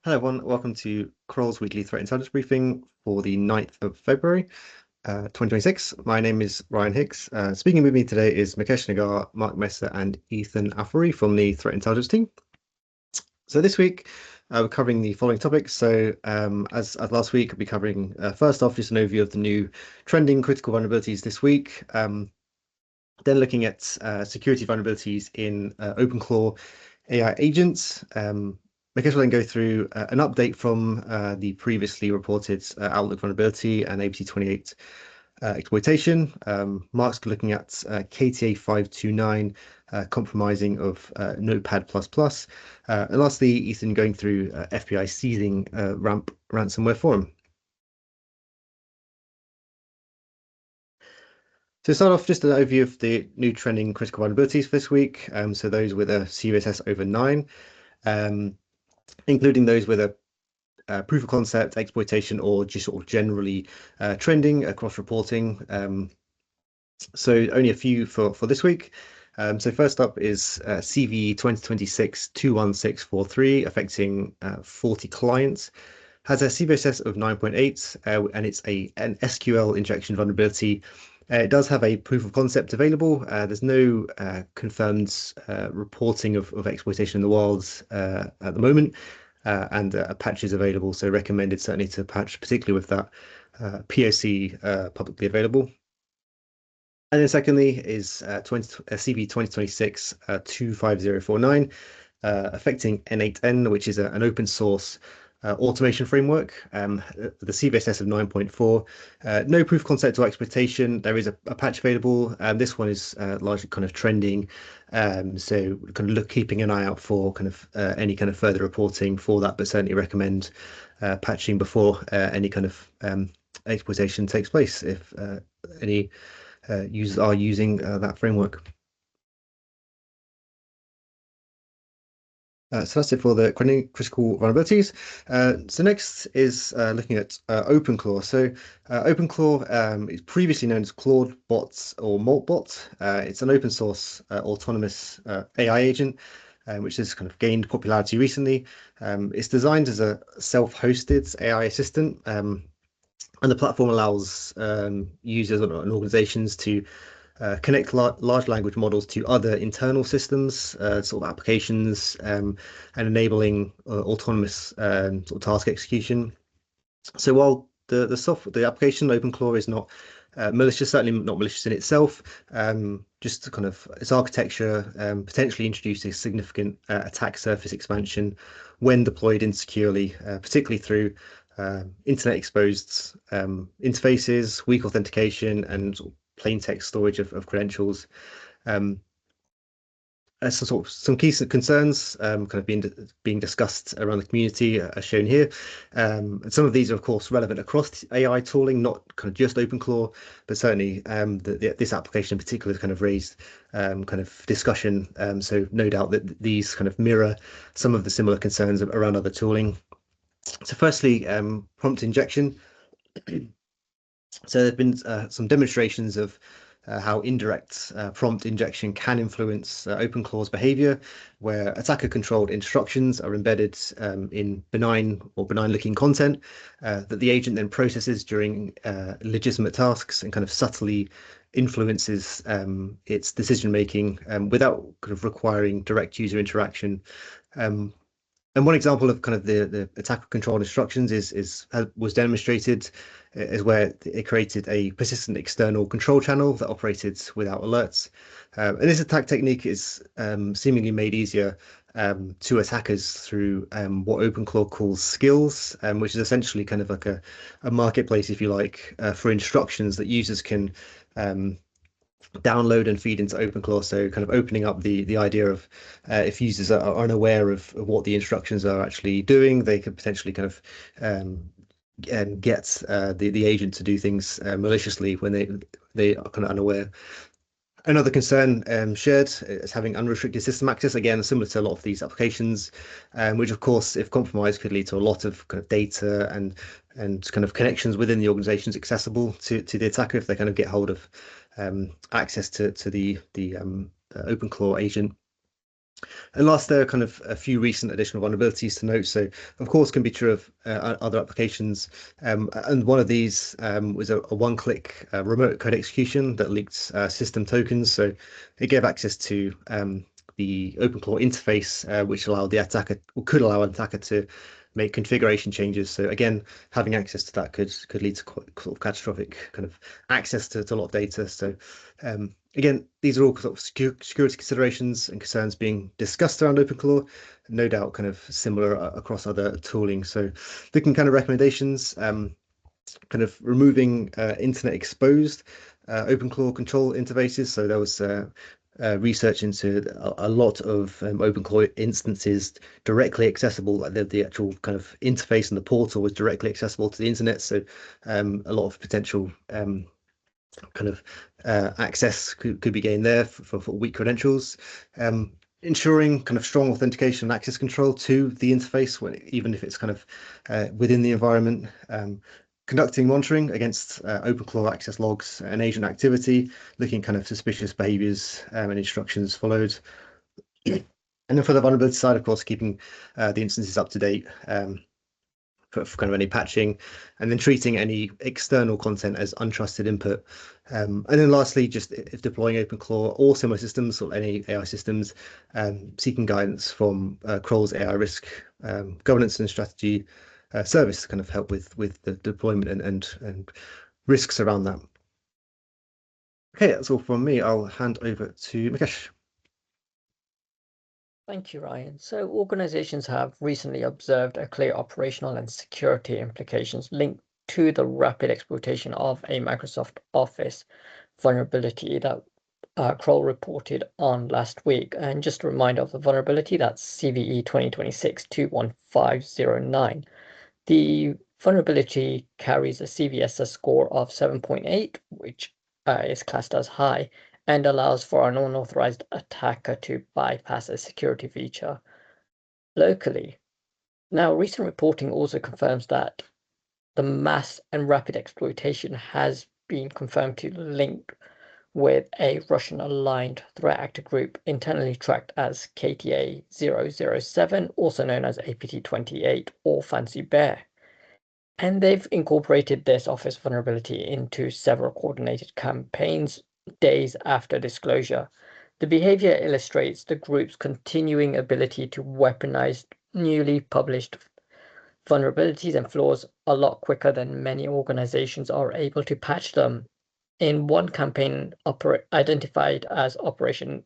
Hello everyone, welcome to Kroll's weekly threat intelligence briefing for the 9th of February, 2026. My name is Ryan Hicks. Speaking with me today is Mukesh Nagar, Mark Messer, and Ethan Affery from the threat intelligence team. So this week, we're covering the following topics. So as last week, I'll be covering, first off, just an overview of the new trending critical vulnerabilities this week. Then looking at security vulnerabilities in OpenClaw AI agents. I guess we'll then go through an update from the previously reported Outlook vulnerability and ABC28 exploitation. Mark's looking at KTA 529 compromising of Notepad++. And lastly, Ethan going through FBI seizing ransomware forum. To start off, just an overview of the new trending critical vulnerabilities for this week. So those with a CVSS over 9, including those with a proof of concept, exploitation, or just sort of generally trending across reporting. So only a few for this week. So first up is CV 2026-21643 affecting 40 clients. Has a CVSS of 9.8 and it's an SQL injection vulnerability. It does have a proof of concept available. There's no confirmed reporting of exploitation in the wilds at the moment, and a patch is available. So recommended certainly to patch, particularly with that POC publicly available. And then secondly is CV 2026-25049 affecting N8N, which is an open source automation framework. The CVSS of 9.4, no proof of concept or exploitation. There is a patch available. This one is largely kind of trending. So kind of keeping an eye out for kind of any kind of further reporting for that, but certainly recommend patching before any kind of exploitation takes place if any users are using that framework. So that's it for the critical vulnerabilities. So next is looking at OpenClaw. So OpenClaw is previously known as Clawdbot or Moltbot. It's an open source autonomous AI agent, which has kind of gained popularity recently. It's designed as a self-hosted AI assistant, and the platform allows users and organizations to connect large language models to other internal systems, sort of applications, and enabling autonomous sort of task execution. So while the application OpenClaw is not malicious, certainly not malicious in itself, just to kind of its architecture potentially introduces significant attack surface expansion when deployed insecurely, particularly through internet exposed interfaces, weak authentication, and plain text storage of credentials. Some key concerns kind of being discussed around the community are shown here. And some of these are, of course, relevant across AI tooling, not kind of just OpenClaw, but certainly this application in particular has kind of raised kind of discussion. So no doubt that these kind of mirror some of the similar concerns around other tooling. So firstly, prompt injection. So there have been some demonstrations of how indirect prompt injection can influence OpenClaw's behavior, where attacker-controlled instructions are embedded in benign or benign-looking content that the agent then processes during legitimate tasks and kind of subtly influences its decision-making without kind of requiring direct user interaction. And one example of kind of the attacker controlled instructions was demonstrated is where it created a persistent external control channel that operated without alerts. And this attack technique is seemingly made easier to attackers through what OpenClaw calls skills, which is essentially kind of like a marketplace, if you like, for instructions that users can download and feed into OpenClaw. So kind of opening up the idea of if users are unaware of what the instructions are actually doing, they could potentially kind of get the agent to do things maliciously when they are kind of unaware. Another concern shared is having unrestricted system access, again, similar to a lot of these applications, which of course, if compromised, could lead to a lot of kind of data and kind of connections within the organizations accessible to the attacker if they kind of get hold of access to the OpenClaw agent. And last, there are kind of a few recent additional vulnerabilities to note. So, of course, can be true of other applications. And one of these was a one-click remote code execution that leaked system tokens. So it gave access to the OpenClaw interface, which allowed the attacker, or could allow an attacker to make configuration changes. So again, having access to that could lead to quite sort of catastrophic kind of access to a lot of data. So again, these are all sort of security considerations and concerns being discussed around OpenClaw, no doubt kind of similar across other tooling. So looking kind of recommendations, kind of removing internet exposed OpenClaw control interfaces. So there was research into a lot of OpenClaw instances directly accessible. The actual kind of interface and the portal was directly accessible to the internet. So a lot of potential kind of access could be gained there for weak credentials. Ensuring kind of strong authentication and access control to the interface, even if it's kind of within the environment. Conducting monitoring against OpenClaw access logs and agent activity, looking kind of suspicious behaviors and instructions followed. And then for the vulnerability side, of course, keeping the instances up to date for kind of any patching, and then treating any external content as untrusted input. And then lastly, just if deploying OpenClaw or similar systems or any AI systems, seeking guidance from Kroll's AI risk governance and strategy service to kind of help with the deployment and risks around that. Okay, that's all from me. I'll hand over to Mukesh. Thank you, Ryan. So organizations have recently observed a clear operational and security implications linked to the rapid exploitation of a Microsoft Office vulnerability that Kroll reported on last week. And just a reminder of the vulnerability, that's CVE 2026-21509. The vulnerability carries a CVSS score of 7.8, which is classed as high, and allows for an unauthorized attacker to bypass a security feature locally. Now, recent reporting also confirms that the mass and rapid exploitation has been confirmed to link with a Russian-aligned threat actor group internally tracked as KTA-007, also known as APT28 or Fancy Bear. And they've incorporated this Office vulnerability into several coordinated campaigns days after disclosure. The behavior illustrates the group's continuing ability to weaponize newly published vulnerabilities and flaws a lot quicker than many organizations are able to patch them. In one campaign identified as Operation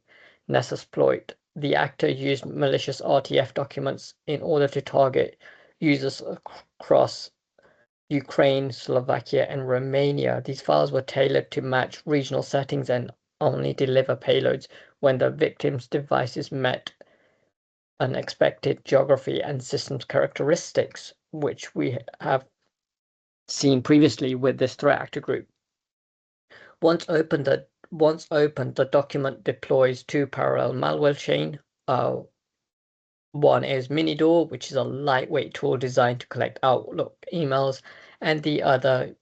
Nesesploit, the actor used malicious RTF documents in order to target users across Ukraine, Slovakia, and Romania. These files were tailored to match regional settings and only deliver payloads when the victim's devices met unexpected geography and systems characteristics, which we have seen previously with this threat actor group. Once opened, the document deploys two parallel malware chain. One is Minidoor, which is a lightweight tool designed to collect Outlook emails, and the other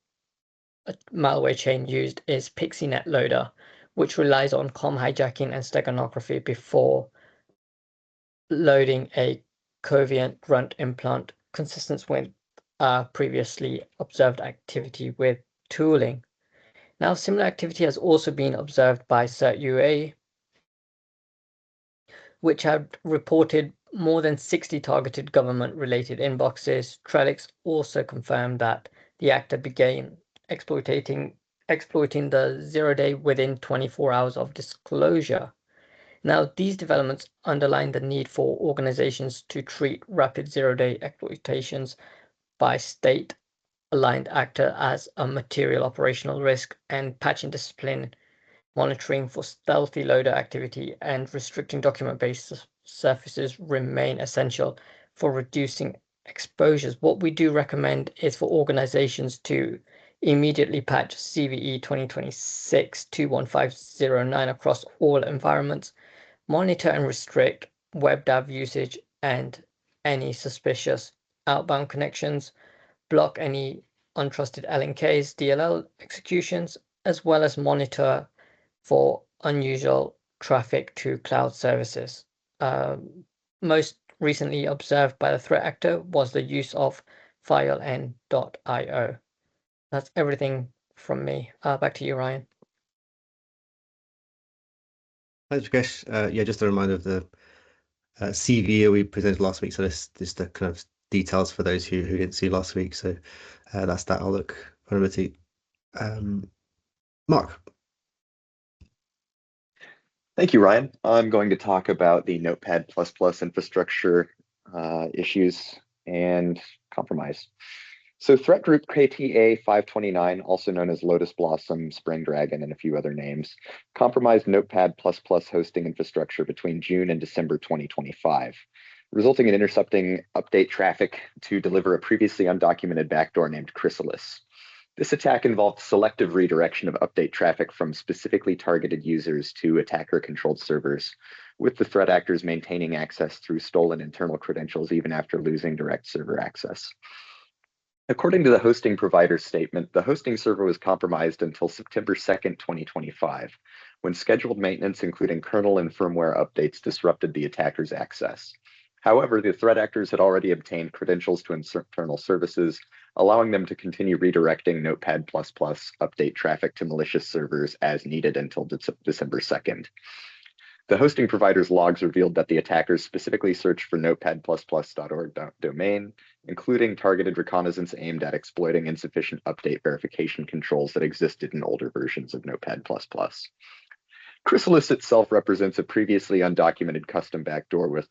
malware chain used is PixieNet Loader, which relies on COM hijacking and steganography before loading a covariant grunt implant, consistent with previously observed activity with tooling. Now, similar activity has also been observed by CertUA, which had reported more than 60 targeted government-related inboxes. Trellix also confirmed that the actor began exploiting the zero-day within 24 hours of disclosure. Now, these developments underline the need for organizations to treat rapid zero-day exploitations by state-aligned actor as a material operational risk, and patching discipline, monitoring for stealthy loader activity, and restricting document-based surfaces remain essential for reducing exposures. What we do recommend is for organizations to immediately patch CVE 2026-21509 across all environments, monitor and restrict WebDAV usage and any suspicious outbound connections, block any untrusted LNKs, DLL executions, as well as monitor for unusual traffic to cloud services. most recently observed by the threat actor was the use of file.n.io. That's everything from me. Back to you, Ryan. Thanks, Rakesh. Yeah, just a reminder of the CV we presented last week. So this the kind of details for those who didn't see last week. So that's that outlook vulnerability. Mark. Thank you, Ryan. I'm going to talk about the Notepad++ infrastructure issues and compromise. So threat group KTA 529, also known as Lotus Blossom, Spring Dragon, and a few other names, compromised Notepad++ hosting infrastructure between June and December 2025, resulting in intercepting update traffic to deliver a previously undocumented backdoor named CHRYSALIS. This attack involved selective redirection of update traffic from specifically targeted users to attacker-controlled servers, with the threat actors maintaining access through stolen internal credentials even after losing direct server access. According to the hosting provider's statement, the hosting server was compromised until September 2nd, 2025, when scheduled maintenance, including kernel and firmware updates, disrupted the attacker's access. However, the threat actors had already obtained credentials to internal services, allowing them to continue redirecting Notepad++ update traffic to malicious servers as needed until December 2nd. The hosting provider's logs revealed that the attackers specifically searched for notepad++.org domain, including targeted reconnaissance aimed at exploiting insufficient update verification controls that existed in older versions of Notepad++. CHRYSALIS itself represents a previously undocumented custom backdoor with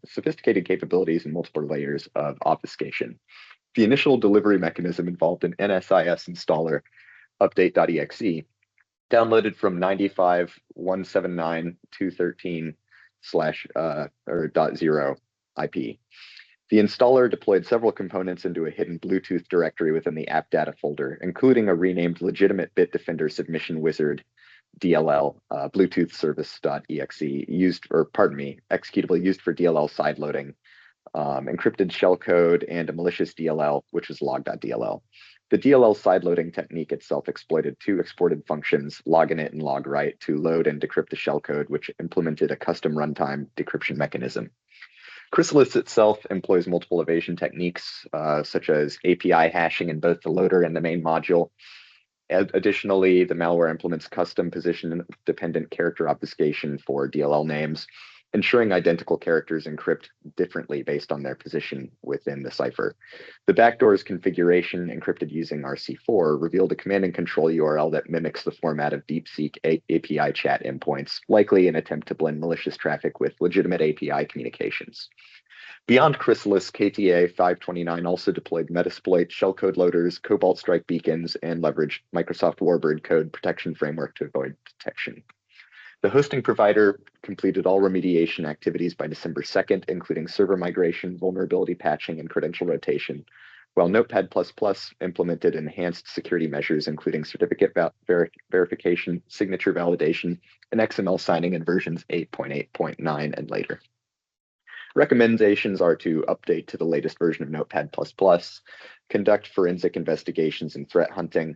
sophisticated capabilities and multiple layers of obfuscation. The initial delivery mechanism involved an NSIS installer update.exe downloaded from 95.179.213/.0 IP. The installer deployed several components into a hidden Bluetooth directory within the app data folder, including a renamed legitimate Bitdefender submission wizard DLL, Bluetooth service.exe executable used for DLL sideloading, encrypted shellcode, and a malicious DLL, which was log.dll. The DLL sideloading technique itself exploited two exported functions, loginit and logwrite, to load and decrypt the shellcode, which implemented a custom runtime decryption mechanism. CHRYSALIS itself employs multiple evasion techniques, such as API hashing in both the loader and the main module. Additionally, the malware implements custom position-dependent character obfuscation for DLL names, ensuring identical characters encrypt differently based on their position within the cipher. The backdoor's configuration, encrypted using RC4, revealed a command and control URL that mimics the format of DeepSeek API chat endpoints, likely an attempt to blend malicious traffic with legitimate API communications. Beyond CHRYSALIS, KTA 529 also deployed Metasploit, shellcode loaders, Cobalt Strike beacons, and leveraged Microsoft Warbird code protection framework to avoid detection. The hosting provider completed all remediation activities by December 2nd, including server migration, vulnerability patching, and credential rotation, while Notepad++ implemented enhanced security measures, including certificate verification, signature validation, and XML signing in versions 8.8.9 and later. Recommendations are to update to the latest version of Notepad++, conduct forensic investigations and threat hunting,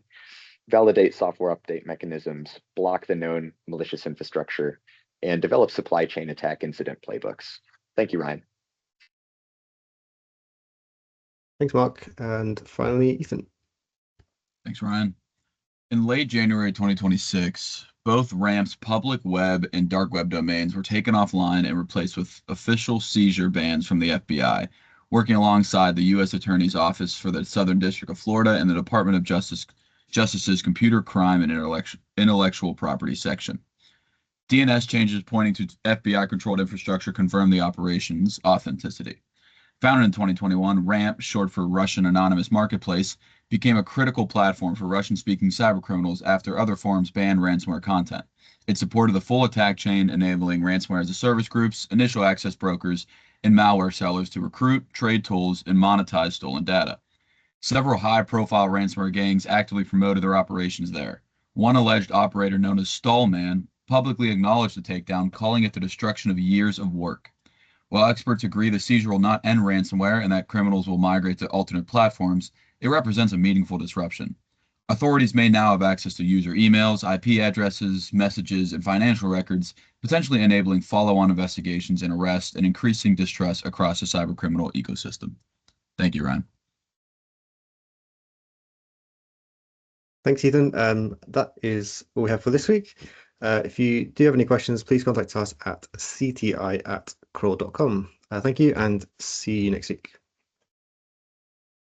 validate software update mechanisms, block the known malicious infrastructure, and develop supply chain attack incident playbooks. Thank you, Ryan. Thanks, Mark. And finally, Ethan. Thanks, Ryan. In late January 2026, both RAMP's public web and dark web domains were taken offline and replaced with official seizure bans from the FBI, working alongside the U.S. Attorney's Office for the Southern District of Florida and the Department of Justice's Computer Crime and Intellectual Property Section. DNS changes pointing to FBI-controlled infrastructure confirm the operation's authenticity. Founded in 2021, RAMP, short for Russian Anonymous Marketplace, became a critical platform for Russian-speaking cybercriminals after other forums banned ransomware content. It supported the full attack chain, enabling ransomware-as-a-service groups, initial access brokers, and malware sellers to recruit, trade tools, and monetize stolen data. Several high-profile ransomware gangs actively promoted their operations there. One alleged operator known as Stallman publicly acknowledged the takedown, calling it the destruction of years of work. While experts agree the seizure will not end ransomware and that criminals will migrate to alternate platforms, it represents a meaningful disruption. Authorities may now have access to user emails, IP addresses, messages, and financial records, potentially enabling follow-on investigations and arrests and increasing distrust across the cybercriminal ecosystem. Thank you, Ryan. Thanks, Ethan. That is all we have for this week. If you do have any questions, please contact us at cti@kroll.com. Thank you, and see you next week.